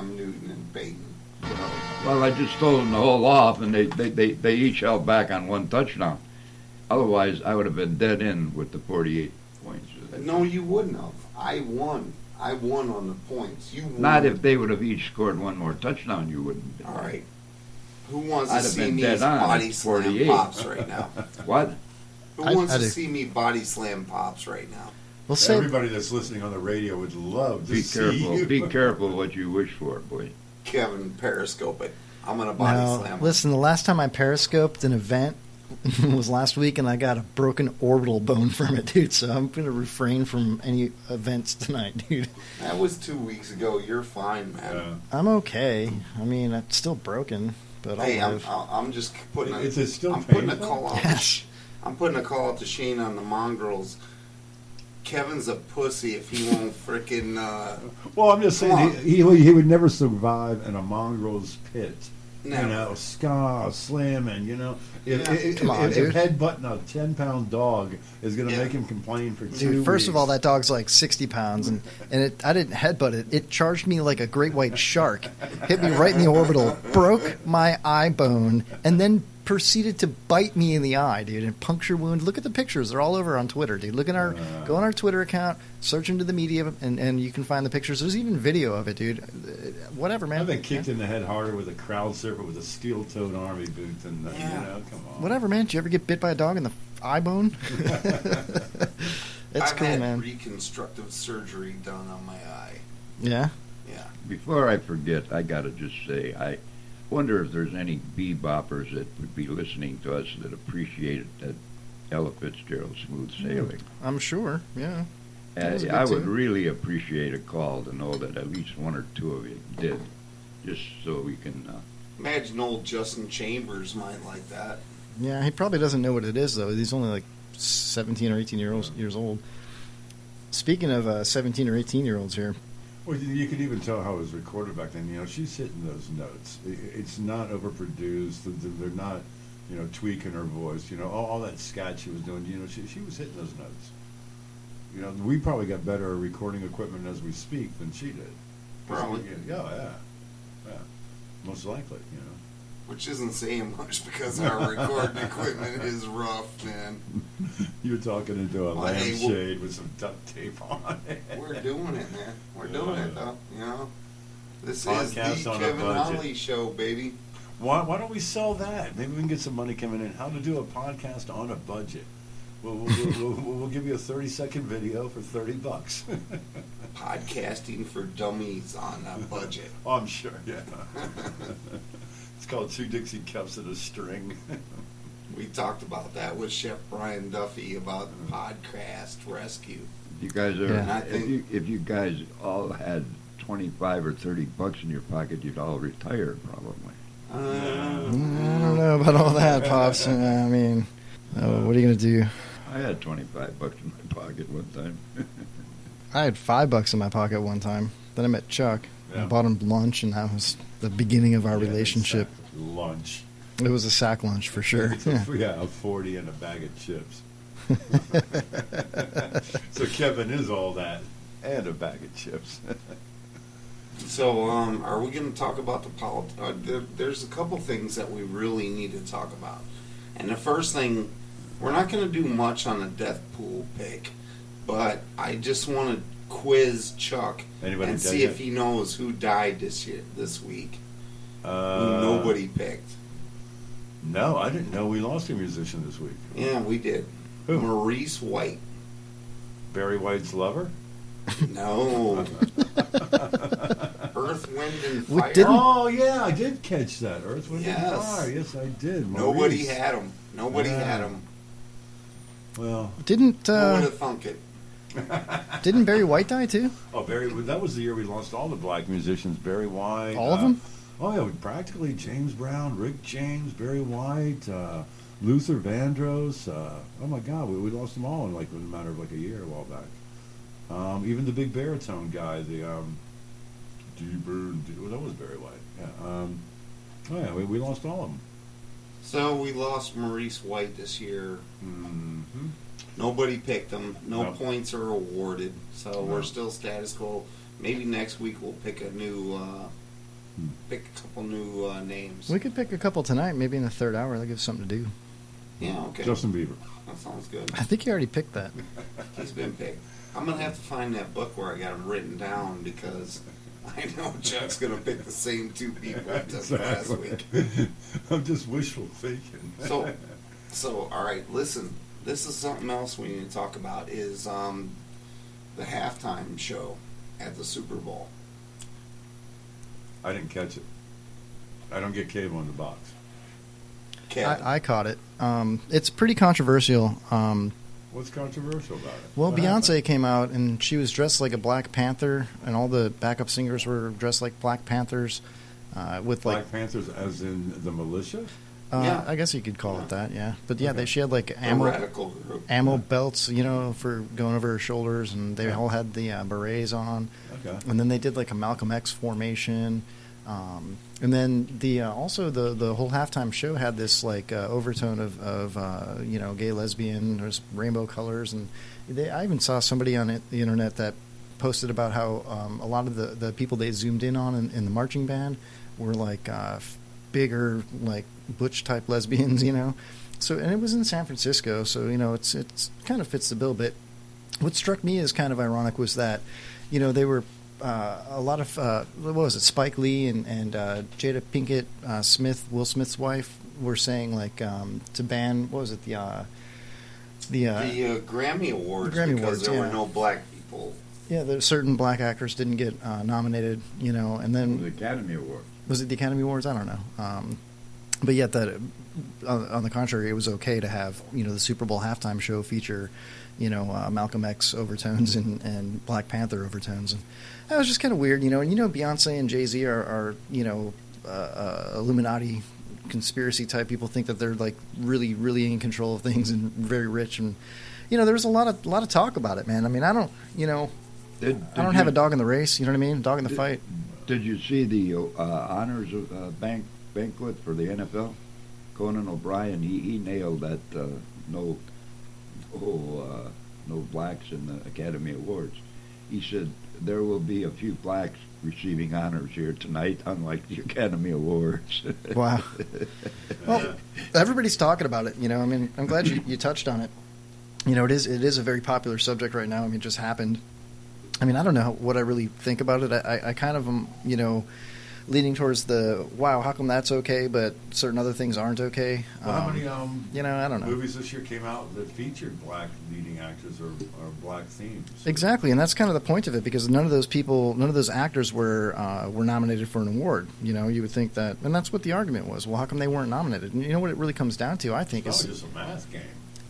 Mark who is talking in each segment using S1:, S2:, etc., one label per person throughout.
S1: Cam Newton and Peyton.
S2: Well, I just told them to hold off, and they each held back on one touchdown. Otherwise, I would have been dead in with the 48 points.
S1: No, you wouldn't have. I won. I won on the points. You won.
S2: Not if they would have each scored one more touchdown, you wouldn't.
S1: All right. Who wants
S2: I'd
S1: to
S2: have
S1: see
S2: been
S1: me
S2: dead on
S1: body
S2: at
S1: slam
S2: 48.
S1: Pops right now?
S2: What?
S1: Who
S3: I
S1: wants to
S3: do.
S1: see me body slam Pops right now?
S3: We'll say
S4: Everybody that's listening on the radio would love to
S2: Be
S4: see
S2: careful.
S4: you.
S2: Be careful what you wish for, boy.
S1: Kevin, Periscope it. I'm going to body slam
S3: now.
S1: him.
S3: Listen, the last time I periscoped an event was last week, and I got a broken orbital bone from it, dude. So I'm going to refrain from any events tonight, dude.
S1: That was 2 weeks ago. You're fine, man.
S3: I'm okay. I mean, it's still broken, but
S1: Hey,
S3: I'll
S1: I'm,
S3: live.
S1: I'm just putting.
S4: Is it still
S1: I'm putting a
S4: painful?
S1: call out.
S3: Yes.
S1: I'm putting a call out to Shane on the mongrels. Kevin's a pussy if he won't frickin'
S4: Well, I'm just
S1: Come
S4: saying
S1: on.
S4: he would never survive in a mongrel's pit.
S1: Never.
S4: You know, slamming. You know, if,
S1: Yeah.
S4: if,
S3: Come on,
S4: if,
S3: dude.
S4: if headbutting a 10-pound dog is going to
S1: Yeah.
S4: make him complain for 2
S3: Dude, first of
S4: weeks.
S3: all, that dog's like 60 pounds, and I didn't headbutt it. It charged me like a great white shark, hit me right in the orbital, broke my eye bone, and then proceeded to bite me in the eye, dude, and puncture wound. Look at the pictures; they're all over on Twitter, dude. Look at go on our Twitter account, search into the media, and you can find the pictures. There's even video of it, dude. Whatever, man.
S4: I've been kicked in the head harder with a crowd surfer with a steel-toed army boot than
S1: Yeah.
S4: you know. Come on.
S3: Whatever, man. Did you ever get bit by a dog in the eye bone? It's
S1: I've
S3: cool,
S1: had
S3: man.
S1: reconstructive surgery done on my eye.
S3: Yeah.
S1: Yeah.
S2: Before I forget, I got to just say, I wonder if there's any beboppers that would be listening to us that appreciated that Ella Fitzgerald Smooth Sailing.
S3: I'm sure. Yeah. That was a good
S2: I would
S3: tune.
S2: really appreciate a call to know that at least one or two of you did, just so we can.
S1: Imagine old Justin Chambers might like that.
S3: Yeah, he probably doesn't know what it is, though. He's only like 17 or 18 years old. Speaking of 17 or 18-year-olds here,
S4: Well, you could even tell how it was recorded back then. You know, she's hitting those notes. It's not overproduced. They're not, you know, tweaking her voice. You know, all that scat she was doing. You know, she was hitting those notes. You know, we probably got better recording equipment as we speak than she did.
S1: Probably.
S4: Yeah. Most likely, you know.
S1: Which isn't saying much because our recording equipment is rough, man.
S4: You're talking into a
S1: Well, hey,
S4: lampshade with some duct tape on it.
S1: We're doing it, man. We're doing it, though. You know, this
S4: Podcast
S1: is the
S4: on a
S1: Kevin
S4: budget.
S1: Holly show, baby.
S4: Why don't we sell that? Maybe we can get some money coming in. How to do a podcast on a budget. We'll give you a 30-second video for $30.
S1: Podcasting for dummies on a budget.
S4: Oh, I'm sure, yeah. It's called Two Dixie Cups and a String.
S1: We talked about that with Chef Brian Duffy about podcast rescue.
S2: You guys are.
S3: Yeah.
S2: If you guys all had 25 or 30 bucks in your pocket, you'd all retire probably.
S3: I don't know about all that, Pops. I mean, what are you going to do?
S2: I had 25 bucks in my pocket one time.
S3: I had $5 in my pocket one time. Then I met Chuck. I
S4: Yeah.
S3: bought him lunch, and that was the beginning of our relationship.
S4: Lunch.
S3: It was a sack lunch for sure.
S4: Yeah, a 40 and a bag of chips. So Kevin is all that and a bag of chips.
S1: So, are we going to talk about the politics? There's a couple things that we really need to talk about. And the first thing, we're not going to do much on the death pool pick, but I just want to quiz Chuck
S4: Anybody
S1: and
S4: dead
S1: see
S4: yet?
S1: if he knows who died this week. Who
S4: Uh,
S1: nobody picked.
S4: No, I didn't know we lost a musician this week.
S1: Yeah, we did.
S4: Who?
S1: Maurice White.
S4: Barry White's lover?
S1: No. Earth, Wind, and
S3: We
S1: Fire.
S3: didn't-
S4: Oh, yeah, I did catch that. Earth, Wind, and
S1: Yes.
S4: Fire. Yes, I did.
S1: Nobody
S4: Maurice.
S1: had him. Nobody
S4: Yeah.
S1: had him.
S4: Well,
S3: Didn't
S1: Who would have thunk it?
S3: didn't Barry White die too?
S4: oh, Barry, that was the year we lost all the black musicians. Barry White.
S3: All of them?
S4: Oh, yeah, practically James Brown, Rick James, Barry White, Luther Vandross. Oh, my God, we lost them all in a matter of a year a while back. Even the big baritone guy, well, that was Barry White. Yeah. Oh, yeah, we lost all of them.
S1: So we lost Maurice White this year.
S4: Mm-hmm.
S1: Nobody picked him. No
S4: No.
S1: points are awarded. So
S4: No.
S1: we're still status quo. Maybe next week we'll pick a new pick a couple new names.
S3: We could pick a couple tonight, maybe in the third hour. That gives something to do.
S1: Yeah, okay.
S4: Justin Bieber.
S1: That sounds good.
S3: I think you already picked that.
S1: He's been picked. I'm going to have to find that book where I got them written down because I know Chuck's going to pick the same two people that took last week.
S4: I'm just wishful thinking.
S1: So, all right, listen. This is something else we need to talk about is the halftime show at the Super Bowl.
S4: I didn't catch it. I don't get cable in the box.
S1: Kevin.
S3: I caught it. It's pretty controversial.
S4: What's controversial about it?
S3: Well,
S4: What
S3: Beyonce
S4: happened?
S3: came out and she was dressed like a Black Panther, and all the backup singers were dressed like Black Panthers, with like
S4: Black Panthers, as in the militia.
S1: Yeah.
S3: I guess you could call it that. Yeah, but yeah,
S4: Okay.
S3: she had like
S1: a radical group.
S3: ammo belts, for going over her shoulders, and they all had the berets on.
S4: Okay.
S3: And then they did like a Malcolm X formation, and then the also the whole halftime show had this like overtone of gay, lesbian, there's rainbow colors, and I even saw somebody on the internet that posted about how a lot of the people they zoomed in on in the marching band were like bigger, like butch type lesbians, So, and it was in San Francisco, so it's kind of fits the bill. But what struck me as kind of ironic was that, they were a lot of what was it? Spike Lee and Jada Pinkett Smith, Will Smith's wife, were saying like to ban what was it the
S1: Grammy Awards
S3: Grammy
S1: because
S3: Awards,
S1: there were
S3: yeah.
S1: no black people.
S3: yeah, there's certain black actors didn't get nominated, and
S2: The
S3: then
S2: Academy Award.
S3: was it the Academy Awards? I don't know. But yet that on the contrary, it was okay to have the Super Bowl halftime show feature Malcolm X overtones and Black Panther overtones, and that was just kind of weird, and Beyonce and Jay-Z are Illuminati conspiracy type people, think that they're like really really in control of things and very rich, and there was a lot of talk about it, man. I mean, I don't I don't have a dog in the race, you know what I mean, dog in the fight.
S2: Did you see the honors of banquet for the NFL? Conan O'Brien, he nailed that no blacks in the Academy Awards. He said there will be a few blacks receiving honors here tonight, unlike the Academy Awards.
S3: Wow. Well, everybody's talking about it, I mean, I'm glad you touched on it. It is a very popular subject right now. I mean, it just happened. I mean, I don't know what I really think about it. I kind of am, leaning towards the, wow, how come that's okay, but certain other things aren't okay?
S4: Well, how many
S3: I don't know.
S4: movies this year came out that featured black leading actors or black themes?
S3: Exactly, and that's kind of the point of it, because none of those actors were nominated for an award. You would think that, and that's what the argument was. Well, how come they weren't nominated? And what it really comes down to, I think,
S4: It's
S3: is
S4: probably just a math game.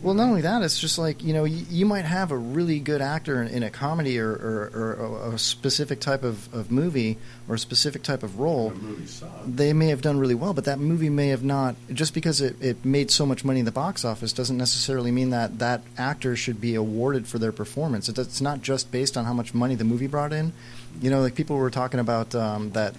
S3: well, not only that, it's just like you might have a really good actor in a comedy or a specific type of movie or a specific type of role.
S4: The movie sucked.
S3: They may have done really well, but that movie may have not. Just because it made so much money in the box office doesn't necessarily mean that actor should be awarded for their performance. It's not just based on how much money the movie brought in. Like people were talking about that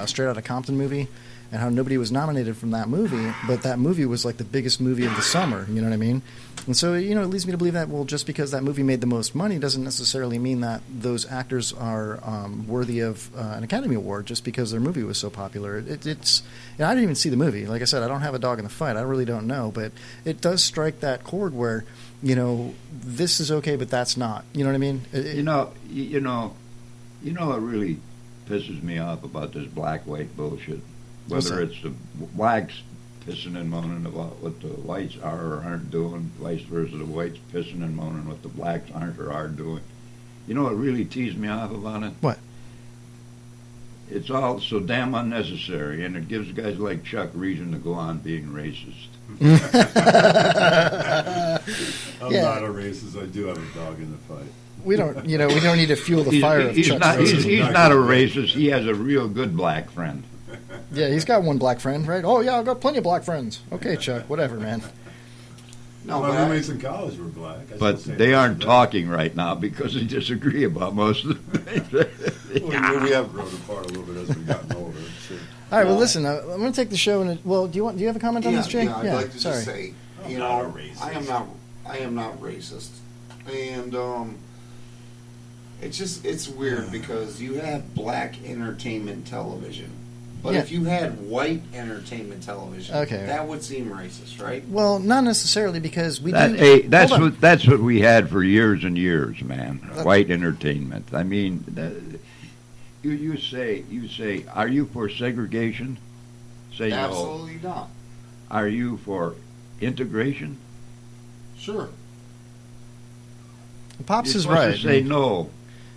S3: Straight Outta Compton movie, and how nobody was nominated from that movie, but that movie was like the biggest movie of the summer, you know what I mean? And so, it leads me to believe that, well, just because that movie made the most money doesn't necessarily mean that those actors are worthy of an Academy Award just because their movie was so popular. It's I didn't even see the movie. Like I said, I don't have a dog in the fight. I really don't know, but it does strike that chord where, this is okay, but that's not. You know what I mean?
S2: What really pisses me off about this black-white bullshit?
S3: What's
S2: Whether
S3: that?
S2: it's the blacks pissing and moaning about what the whites are or aren't doing, vice versa, the whites pissing and moaning what the blacks aren't or are doing. What really teased me off about it?
S3: What?
S2: It's all so damn unnecessary, and it gives guys like Chuck reason to go on being racist.
S4: I'm
S3: Yeah.
S4: not a racist. I do have a dog in the fight.
S3: We don't need to fuel the fire of
S2: He's
S3: Chuck's
S2: not,
S3: racism.
S2: he's not a racist. He has a real good black friend.
S3: Yeah, he's got one black friend, right? Oh, yeah, I've got plenty of black friends. Okay, Chuck, whatever, man.
S1: No,
S4: My
S1: but
S4: roommates in college were black. I
S2: But
S4: still say
S2: they
S4: that
S2: aren't
S4: today.
S2: talking right now because they disagree about most of the things.
S4: We have grown apart a little bit as we've gotten older. Sure.
S3: All right, well, listen, I'm going to take the show. Do you have a comment on this, Jay?
S1: I'd like to
S3: sorry.
S1: just say,
S4: I'm not a racist.
S1: I am not racist, and it's weird because you have black entertainment television, But
S3: Yeah.
S1: if you had white entertainment television,
S3: Okay.
S1: that would seem racist, right?
S3: Well, not necessarily because we
S2: That,
S3: do.
S2: hey, that's
S3: Hold on.
S2: what we had for years and years, man. White entertainment. I mean, you say, are you for segregation? Say no.
S1: Absolutely not.
S2: Are you for integration?
S1: Sure.
S3: Pops
S2: You're
S3: is
S2: supposed
S3: right.
S2: to say no.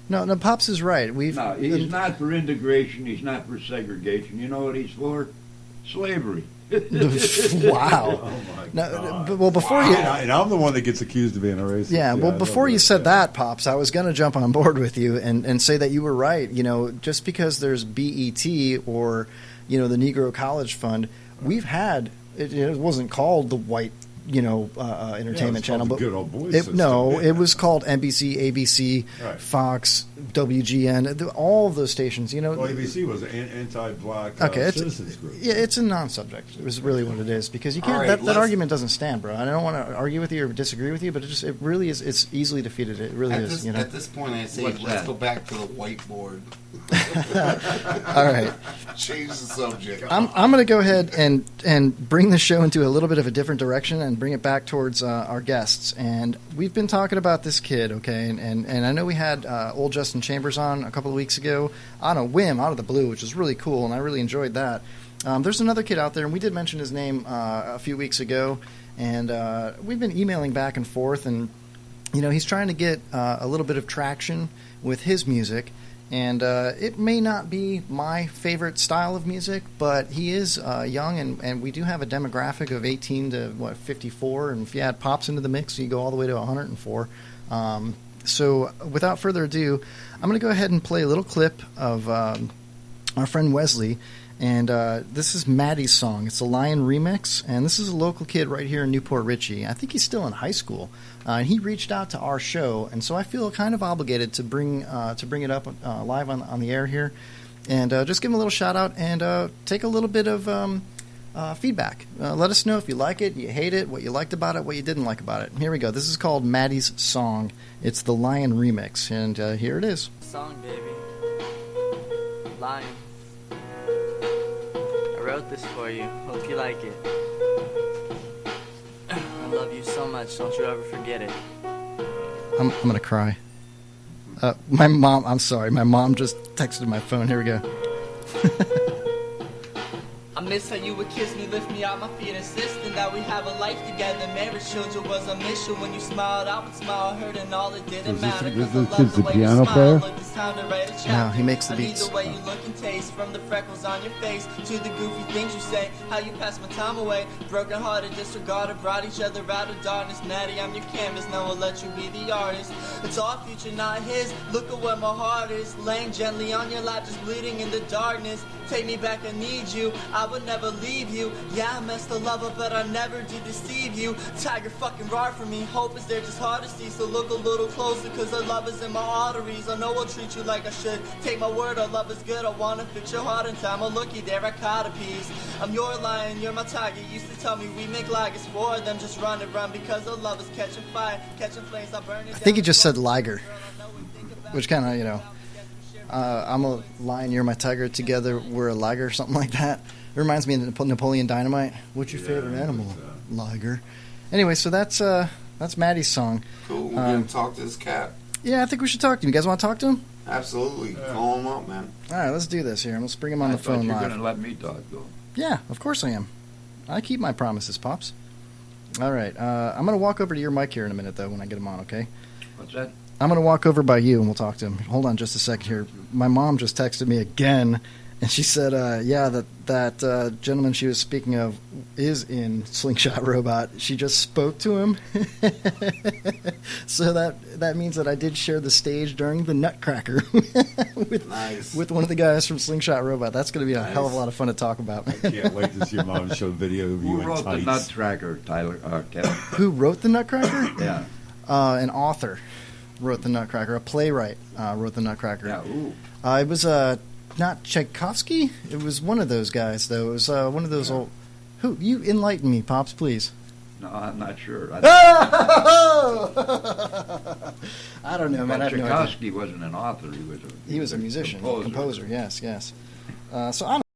S3: No, Pops is right.
S2: No, he's not for integration. He's not for segregation. You know what he's for? Slavery.
S3: Wow.
S4: Oh my
S3: No,
S4: God.
S3: well, before
S4: And
S3: you.
S4: I'm the one that gets accused of being a racist.
S3: Yeah, well,
S4: I
S3: before
S4: love
S3: you
S4: that.
S3: said that, Pops, I was going to jump on board with you and say that you were right. You know, just because there's BET or, you know, the Negro College Fund, we've had, it wasn't called the white, you know, entertainment
S4: Yeah, it
S3: channel.
S4: was called the
S3: But
S4: Good Old Boys system,
S3: it
S4: yeah.
S3: was called NBC, ABC,
S4: Right.
S3: Fox, WGN, all of those stations, you know.
S4: Well, ABC was an anti-black
S3: Okay, it's,
S4: citizens group.
S3: yeah, it's a non-subject. It was really what it is because you can't.
S1: All right,
S3: that
S1: let's-
S3: argument doesn't stand, bro. I don't want to argue with you or disagree with you, but it really is. It's easily defeated. It really
S1: At
S3: is.
S1: this,
S3: You know.
S1: at this point, I say
S2: What's
S1: let's
S2: that?
S1: go back to the whiteboard.
S3: All right.
S1: Change the subject.
S3: I'm going to go ahead and bring the show into a little bit of a different direction and bring it back towards our guests. And we've been talking about this kid, okay? And I know we had old Justin Chambers on a couple of weeks ago on a whim, out of the blue, which was really cool, and I really enjoyed that. There's another kid out there, and we did mention his name a few weeks ago, and we've been emailing back and forth, and you know he's trying to get a little bit of traction with his music. And it may not be my favorite style of music, but he is young, and we do have a demographic of 18 to 54. And if you add Pops into the mix, you go all the way to 104. So without further ado, I'm going to go ahead and play a little clip of our friend Wesley. And this is Maddie's song. It's a Lion remix, and this is a local kid right here in Newport Richey. I think he's still in high school. And he reached out to our show, and so I feel kind of obligated to bring it up live on the air here, and just give him a little shout out and take a little bit of feedback. Let us know if you like it, you hate it, what you liked about it, what you didn't like about it. Here we go. This is called Maddie's song. It's the Lion remix, and here it is.
S5: Song, baby. Lion. I wrote this for you. Hope you like it. I love you so much. Don't you ever forget it.
S3: I'm gonna cry. My mom. I'm sorry. My mom just texted my phone. Here we go.
S5: I miss how you would kiss me, lift me out my feet, insisting that we have a life together. Marriage children was a mission. When you smiled, I would smile, hurt, and all it didn't
S4: Is this-
S5: matter.
S4: is
S5: 'Cause
S4: this
S5: I love
S4: kid's
S5: the
S4: the
S5: way
S4: piano
S5: you
S4: player?
S5: smile. Look, it's time to write a chapter.
S3: No, he makes the
S5: I need
S3: beats.
S5: the way you look and taste, from the freckles on your face to the goofy things you say. How you pass my time away, broken hearted, disregarded, brought each other out of darkness. Maddie, I'm your canvas, now I'll let you be the artist. It's our future, not his. Look at where my heart is, laying gently on your lap, just bleeding in the darkness. Take me back, I need you. I would never leave you. Yeah, I messed the lover, but I never did deceive you. Tiger fucking roar for me. Hope is there, just hard to see. So look a little closer, cause our love is in my arteries. I know I'll treat you like I should. Take my word, our love is good. I wanna fix your heart in time. Oh, looky there, I caught a piece. I'm your lion, you're my tiger. You used to tell me we make lagers for them. Just run and run because our love is catching fire. Catching flames, I burn it
S3: I think he
S5: down.
S3: just said liger, which kind of, you know, I'm a lion, you're my tiger. Together we're a liger, something like that. It reminds me of Napoleon Dynamite. What's your favorite animal? Liger. Anyway, so that's Maddie's song.
S1: Cool. We're gonna talk to this cat.
S3: Yeah, I think we should talk to him. You guys want to talk to him?
S1: Absolutely. Call him up, man.
S3: All right, let's do this here. Let's bring him on
S2: I
S3: the
S2: thought
S3: phone
S2: you were
S3: live.
S2: going to let me talk, though.
S3: Yeah, of course I am. I keep my promises, Pops. All right, I'm going to walk over to your mic here in a minute, though, when I get him on, okay?
S2: What's that?
S3: I'm going to walk over by you and we'll talk to him. Hold on just a second here. My mom just texted me again, and she said, yeah, that gentleman she was speaking of is in Slingshot Robot. She just spoke to him. So that means that I did share the stage during the Nutcracker
S1: Nice.
S3: with one of the guys from Slingshot Robot. That's going to be a hell of a
S1: Nice.
S3: lot of fun to talk about.
S4: I can't wait to see your mom show video of you
S2: Who
S4: in
S2: wrote the
S4: tights.
S2: Nutcracker, Tyler? Kevin?
S3: Who wrote the Nutcracker?
S2: Yeah.
S3: An author wrote the Nutcracker. A playwright wrote the Nutcracker.
S2: Yeah. Ooh.
S3: It was not Tchaikovsky. It was one of those guys, though. It was one of those old. Who? You enlighten me, Pops, please.
S2: No, I'm not sure.
S3: I don't know, man. I have no idea.
S2: Tchaikovsky wasn't an author. He was a
S3: He was a musician,
S2: composer.
S3: composer. Yes, yes. So I don't